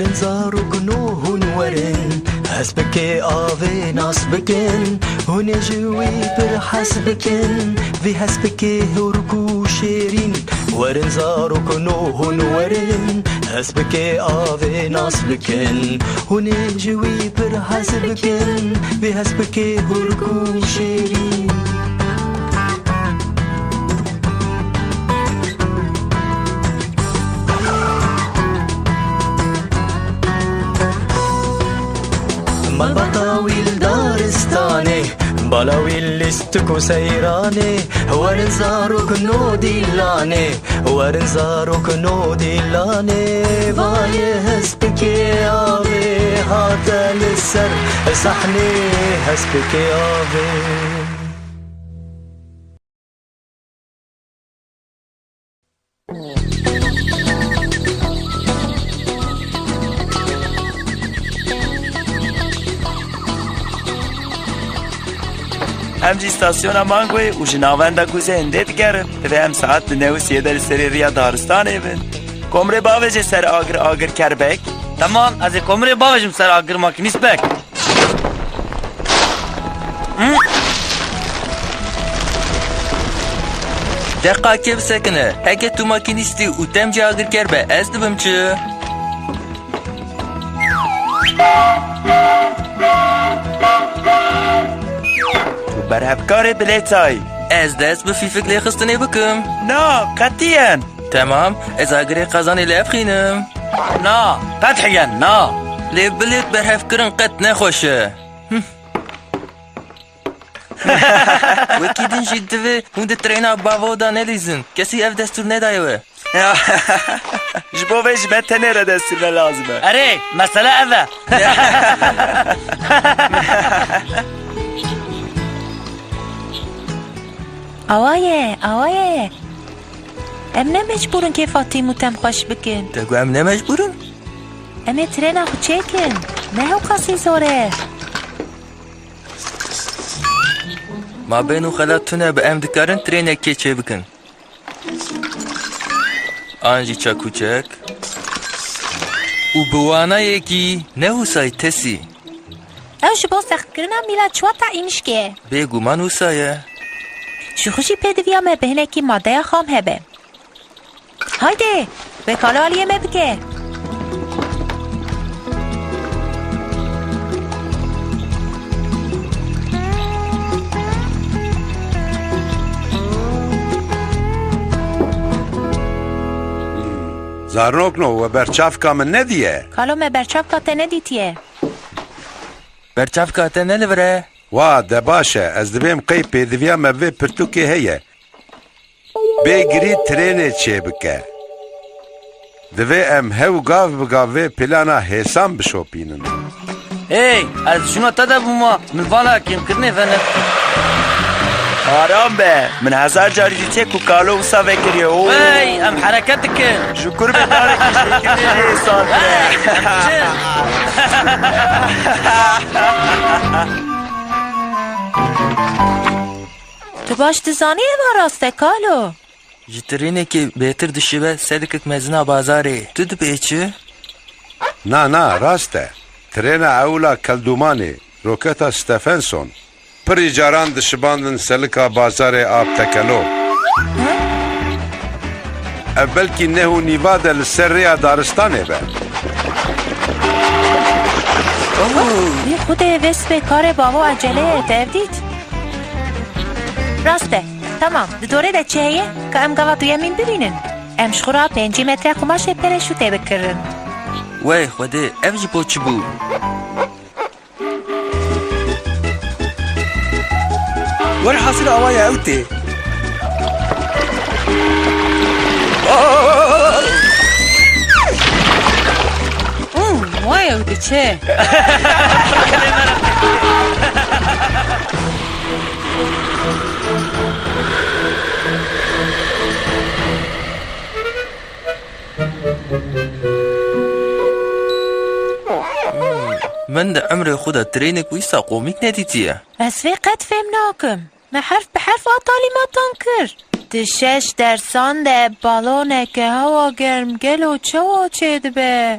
ورن زارو كنوهن ورن هسبكي آوي ناس بكن هن جوي برحس بكن في هسبكي هركو شيرين ورن زارو كنوهن ورن هسبكي آوي ناس بكن هن جوي برحس بكن في هسبكي هركو شيرين من بطاويل دارستاني بلاويل لستكو سيراني ورنزاروك نو ديلاني ورنزاروك نو ديلاني باي هسبكي آبي هاتا للسر صحني هسبكي آبي هم جی استاسیونا مانگوی و جناونده گوزه انده دگرن و هم ساعت نو سیده سری ریا دارستانه بین کمره باوجه سر آگر کربک Tamam, az komre babacım ser agır makinist bek. دقیقه که بسکنه اگه تو ماکینیستی و تم جا اگر کربه از دبم چه؟ تو برهبکار بلیتای از دست به فیفک لیخستنه بکم نه قطعا تمام از اگر قزانی لیب خینم Na, qat'iyan, na. لیب بلیت برهف کرن قط نخوشه وکی دین جدوه هونده ترینا باودا نلیزن کسی اف دستور ندایوه جبو ویش بتنه را دستور لازمه Are, mesele eve. آوایه ام نمجبورن که فاطیمو تم خوش بکن تگو هم نمجبورن؟ ام ترین خو چکن نه او قصی زوره ما بینو خلاتونه به ام دکارن ترینه که چه بکن آنجی چاکوچک و بوانا یکی نه سای تسی او شبا سخت کرنم میلا چوا تا اینشکه بگو من سایه شو خوشی پدویا me بهنه کی ماده خام هبه هایده به کالا علیه me بکه زارنوکنو و برچافکا من ندیه کالو me برچاف کاته ندیتیه برچاف کاته نلوره وا ده باشه از دبیم قی پیدویا موی پرتوکی هیه بگری ترینه چه بکه دوی ام هاو گاو بگاوه پلانا حسام بشوپینن Hey, az şuna tada buma. Milvana kim kırne fene. آرام به من هزار جاری دیچه که کالو اوسا وکریه او Hey, am harekat ki. شکر به داره که شکری حسان تو باش دزانی ما راسته کالو جترینه که بهتر دشیبه صدقک مزنا بازاره تو دو بیچه؟ نه راسته ترین اولا کلدومانی روکتا ستفنسون پری جاران دشباندن سلکا بازار آب تکلو اول کی نهو نیواده لسر ریا دارستانه به بی خود وست به کار بابا عجله تردید راسته تمام دوره ده چهیه که ام گوا توی امین ببینن ام شخورا 5 متر قماش پرشو ته بکرن وای خوده افجی پوچ بو ور حاصل آوایا اوتی وای او ده چه من ده عمر خدا ترینک ویسا قومیک ندیدیه بس وی قد فهم ناکم من حرف به حرف تعلیماتان کرد ده 6 درسان ده بالونه که هوا گرم گل و چه و چه ده به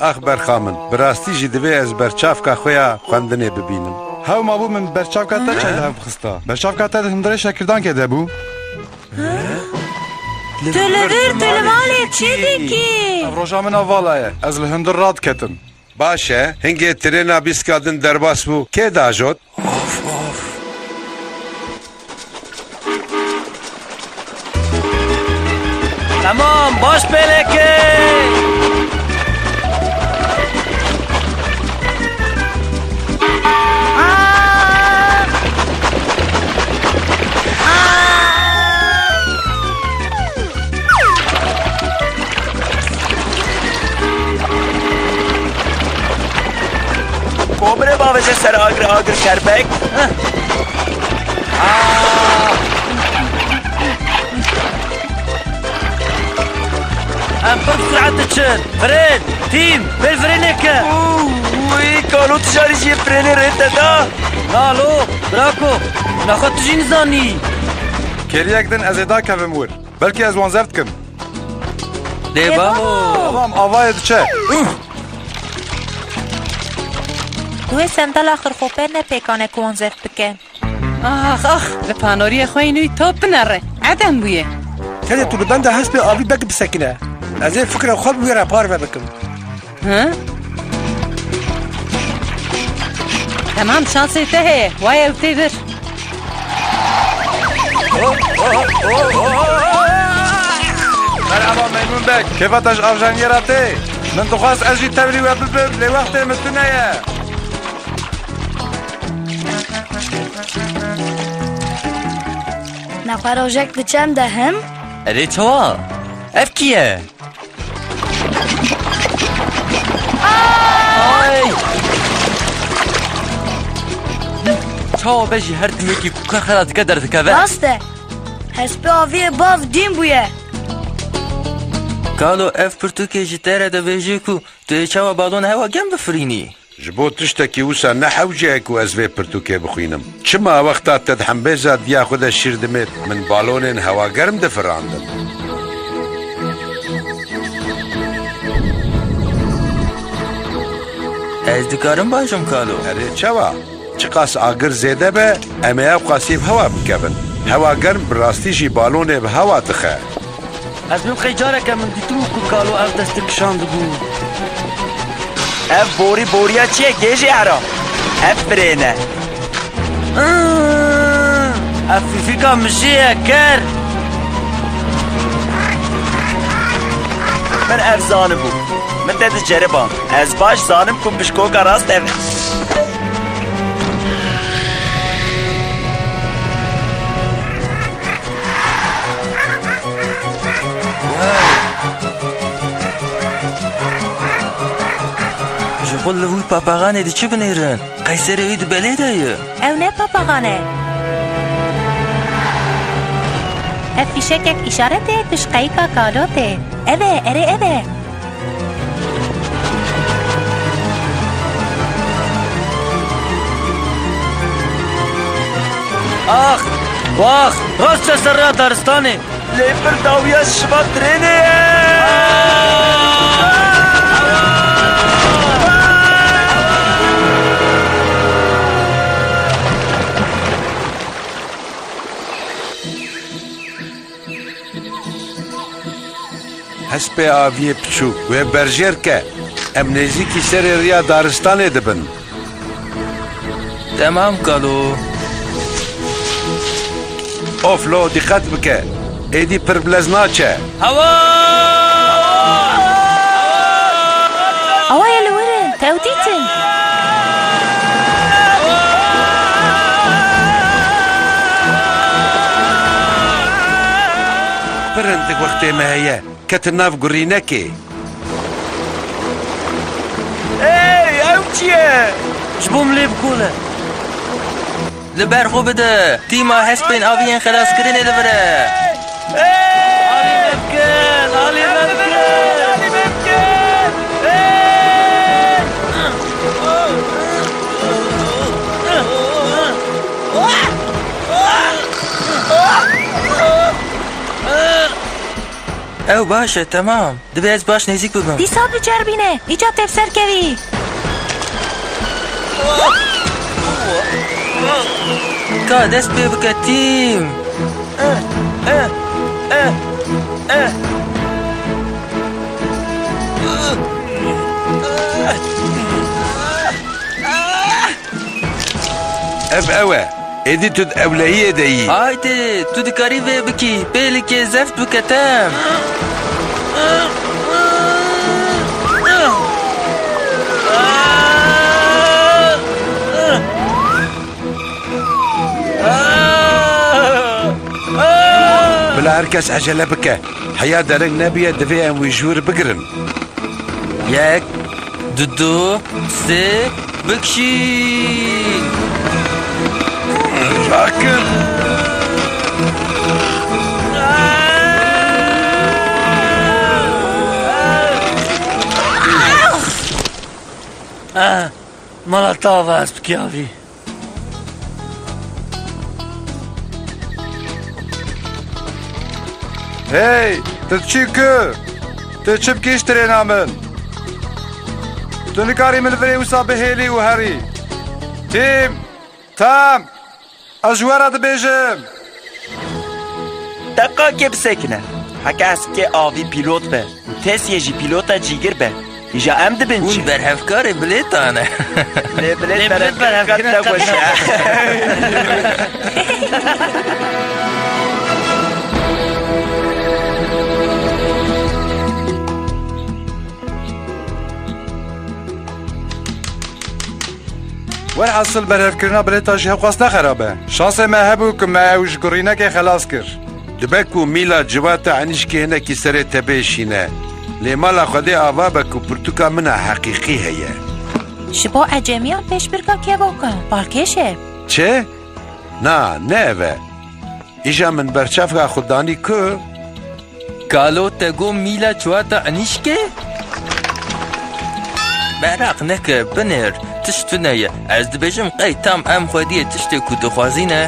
Ax berxamin, bi rastî jî divê ez berçavka xwe ya xwendinê bibînim. Hew mabû min berçavka te çayda hev xista. Berçavka te di hundirê şekirdankê de bû. Tülüvür tülüvalê çi dikî? Ev roja min vala ye. Ez li hundir radiketim. Baş e, hingê trêna bîska din derbas bû, kê dajot? Tamam, baş peleke. Komre bavêje ser agir kerbek. Em pir sürat diçin. Fren, tîm, bil freneke. Wî kalû tijarî jî frênê rê te da. Nalo, brako. Naxa tu jî nizanî. Keriyek din ez ê dakevim wir. Belkî ez wan zev dikim. Dê bavo. Tamam avayê diçe. Tu ê sendala xirxoper ne pêkane ku wan zev bike. Ax ax li panoriyê xwe nû top binare. Eden bûye. Tenê tu li benda hespê avî bek bisekine. Ez ê fikra xwe bi wê re parve bikim. Hı? Tamam şansê te heye. Vay ew tê vir. Merhaba Meymun bek. Kêfa te ji avjaniyera tê? Min dixwast ez jî tevlî we bibim lê wextê min tune ye. Nexwe rojek diçem de him? Erê çawa? Ev kî ye? Ay! Çawa be jî her timekî ku ka xela dike derdikeve. Rast e. Hespê aviyê bav dîn bûye. Kalo ev pirtûkê ji te re dibêje ku tu ê çawa balona hewa gem bifirînî. Ji bo tiştekî wisa ne hewce ku ez vê pirtûkê bixwînim. Çima wexta te di hembêja diya xwe de şîr dimêt min balonên hewagerm difirandim. Ez dikarim bajim kalo. Erê çawa, çi qas agir zêde be, em ê ew qasî bi hewa bikevin. Hewagerm bi rastî jî balonê bi hewa dixe. Ez min xeycareke min dîtibû ku kalo ev destê kişandibû. Ev boriya çi ye gêjê heram. Ev frêne. Ev fîfîka mijîye ker. Min ev zanibû. Min te diceribam. Ez baş zanim ku pişkoka rast ev. Ji xwe li wî papaxanê de çi binêrin? Qeyserê wî di belê de ye. Ew ne papagan e. Ev fîşekek îşaret e tişqeyîka kalo tê. Ev e, erê ev e. Ax, vax, rastça ser ra daristanê. Lê pir dawiya şiva trênê ye. Hespê aviyê piçûk wê berjêr ke. Em nêzîkî serê riya daristanê dibin. Tamam kalo. Of lo dîqet bike. Êdî pir bilez naçe. Hava! Awaya li wirin, tew dîtin. Pir hindik wextê me heye. Ketin nav gurînekê. Hey ew çi ye? Ji bo min lê bikole. Li ber xwe bide. Tîma hespên aviyên xelaskirinê divire. Alî me bikin, alî me bikin. Ew baş e tamam. Divê ez baş nêzik bibim. دیسا بجربینه ایجا تفسر کوی Ka dest pê bike tîm. Ev ew e. Êdî tu di ewlehiyê de yî. Haydi tu dikarî vê bikî. Pêlikê zeft bike tem. Bila herkes ecele bike. Heya dereng nebiye divê em wî jûr bigirin. Yek, du, sê, bikşîn. Rakin. مالا تاوه از بکیاوی Hey, tu çi ku? Tu çi bikîş trêna min? Tu nikarî min li virê wisa bihêlî û herî. Tîm, tam, ez ji we re dibêjim. دقاقه بسکنه حکه از که آوی پیلوت به تسیه جی پیلوتا جیگر به ایجا ام دبن چی Hûn berhevkarê bilêtane. لبلت برد نگوشه Werhasıl berhevkirina bilêta jî hewqas nexerabe. Şansê me hebû ku me ew ji gurînekê xelas kir. Dibe ku mîla civata enîşkê hinekî serê te bêşîne. Lê mala Xwedê ava be ku pirtûka min a heqîqî heye. شبا اجمیان پیش برکا که بکن بالکشه Çê? Na, ne ev e. Îja min berçavka xudanî ku? Kalo te got mîla çiwata enîşkê? Beraq neke binêr. Tişt tune ye. Ez dibêjim qey tam em Xwediyê tiştê ku dixwazîne.